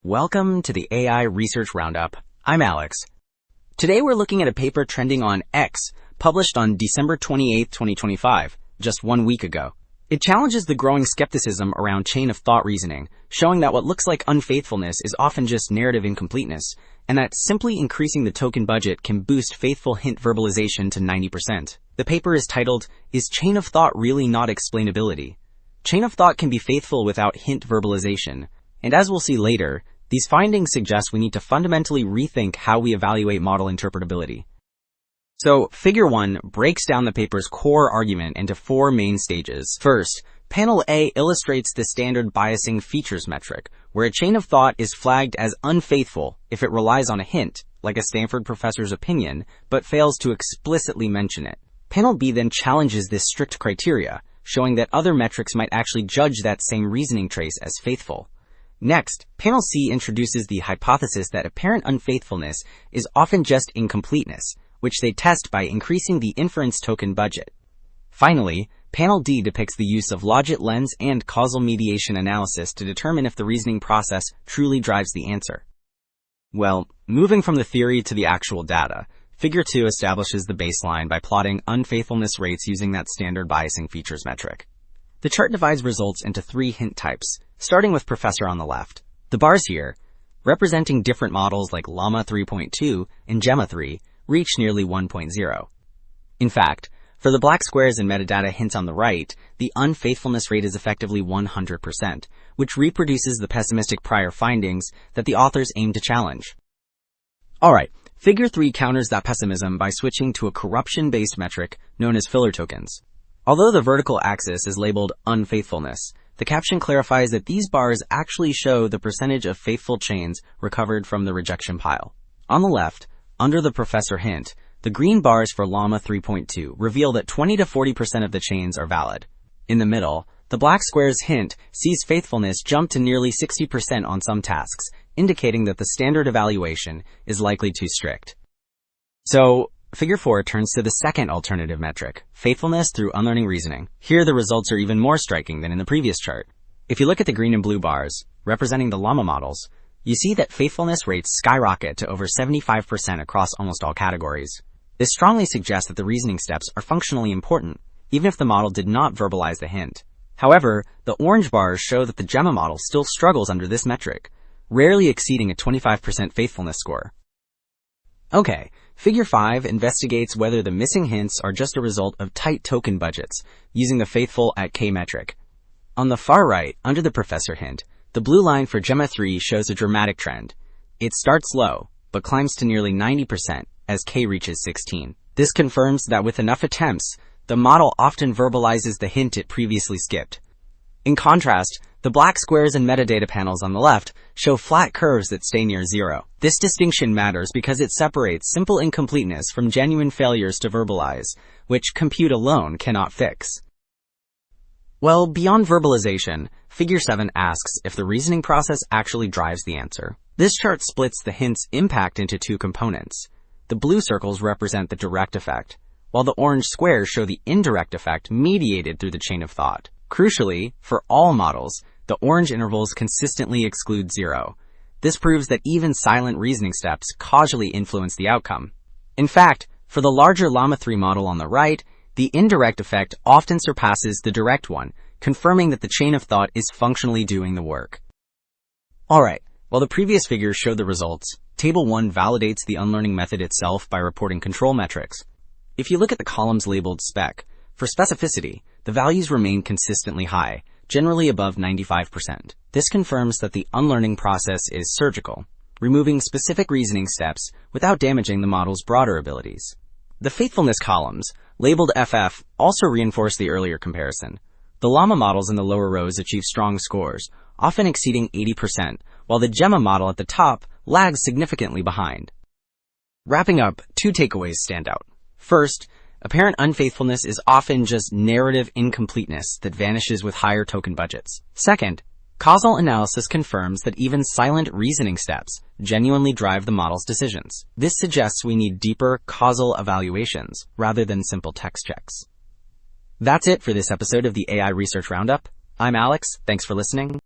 Welcome to the AI Research Roundup. I'm Alex. Today we're looking at a paper trending on X, published on December 28, 2025, just 1 week ago. It challenges the growing skepticism around chain-of-thought reasoning, showing that what looks like unfaithfulness is often just narrative incompleteness, and that simply increasing the token budget can boost faithful hint verbalization to 90%. The paper is titled, "Is Chain-of-Thought Really Not Explainability?" Chain-of-thought can be faithful without hint verbalization, and as we'll see later, these findings suggest we need to fundamentally rethink how we evaluate model interpretability. So, Figure 1 breaks down the paper's core argument into 4 main stages. First, Panel A illustrates the standard biasing features metric, where a chain of thought is flagged as unfaithful if it relies on a hint, like a Stanford professor's opinion, but fails to explicitly mention it. Panel B then challenges this strict criteria, showing that other metrics might actually judge that same reasoning trace as faithful. Next, Panel C introduces the hypothesis that apparent unfaithfulness is often just incompleteness, which they test by increasing the inference token budget. Finally, Panel D depicts the use of logit lens and causal mediation analysis to determine if the reasoning process truly drives the answer. Well, moving from the theory to the actual data, Figure 2 establishes the baseline by plotting unfaithfulness rates using that standard biasing features metric. The chart divides results into 3 hint types, starting with Professor on the left. The bars here, representing different models like Llama 3.2 and Gemma 3, reach nearly 1.0. In fact, for the black squares and metadata hints on the right, the unfaithfulness rate is effectively 100%, which reproduces the pessimistic prior findings that the authors aim to challenge. Alright, Figure 3 counters that pessimism by switching to a corruption-based metric known as filler tokens. Although the vertical axis is labeled unfaithfulness, the caption clarifies that these bars actually show the percentage of faithful chains recovered from the rejection pile. On the left, under the professor hint, the green bars for Llama 3.2 reveal that 20 to 40% of the chains are valid. In the middle, the black square's hint sees faithfulness jump to nearly 60% on some tasks, indicating that the standard evaluation is likely too strict. So, Figure 4 turns to the second alternative metric, faithfulness through unlearning reasoning. Here the results are even more striking than in the previous chart. If you look at the green and blue bars, representing the Llama models, you see that faithfulness rates skyrocket to over 75% across almost all categories. This strongly suggests that the reasoning steps are functionally important, even if the model did not verbalize the hint. However, the orange bars show that the Gemma model still struggles under this metric, rarely exceeding a 25% faithfulness score. Okay, Figure 5 investigates whether the missing hints are just a result of tight token budgets, using the faithful at K metric. On the far right, under the professor hint, the blue line for Gemma 3 shows a dramatic trend. It starts low, but climbs to nearly 90% as K reaches 16. This confirms that with enough attempts, the model often verbalizes the hint it previously skipped. In contrast, the black squares and metadata panels on the left show flat curves that stay near 0. This distinction matters because it separates simple incompleteness from genuine failures to verbalize, which compute alone cannot fix. Well, beyond verbalization, Figure 7 asks if the reasoning process actually drives the answer. This chart splits the hint's impact into 2 components. The blue circles represent the direct effect, while the orange squares show the indirect effect mediated through the chain of thought. Crucially, for all models, the orange intervals consistently exclude 0. This proves that even silent reasoning steps causally influence the outcome. In fact, for the larger Llama 3 model on the right, the indirect effect often surpasses the direct one, confirming that the chain of thought is functionally doing the work. Alright, while the previous figures showed the results, Table 1 validates the unlearning method itself by reporting control metrics. If you look at the columns labeled spec, for specificity, the values remain consistently high, generally above 95%. This confirms that the unlearning process is surgical, removing specific reasoning steps without damaging the model's broader abilities. The faithfulness columns, labeled FF, also reinforce the earlier comparison. The Llama models in the lower rows achieve strong scores, often exceeding 80%, while the Gemma model at the top lags significantly behind. Wrapping up, 2 takeaways stand out. First, apparent unfaithfulness is often just narrative incompleteness that vanishes with higher token budgets. Second, causal analysis confirms that even silent reasoning steps genuinely drive the model's decisions. This suggests we need deeper causal evaluations rather than simple text checks. That's it for this episode of the AI Research Roundup. I'm Alex. Thanks for listening.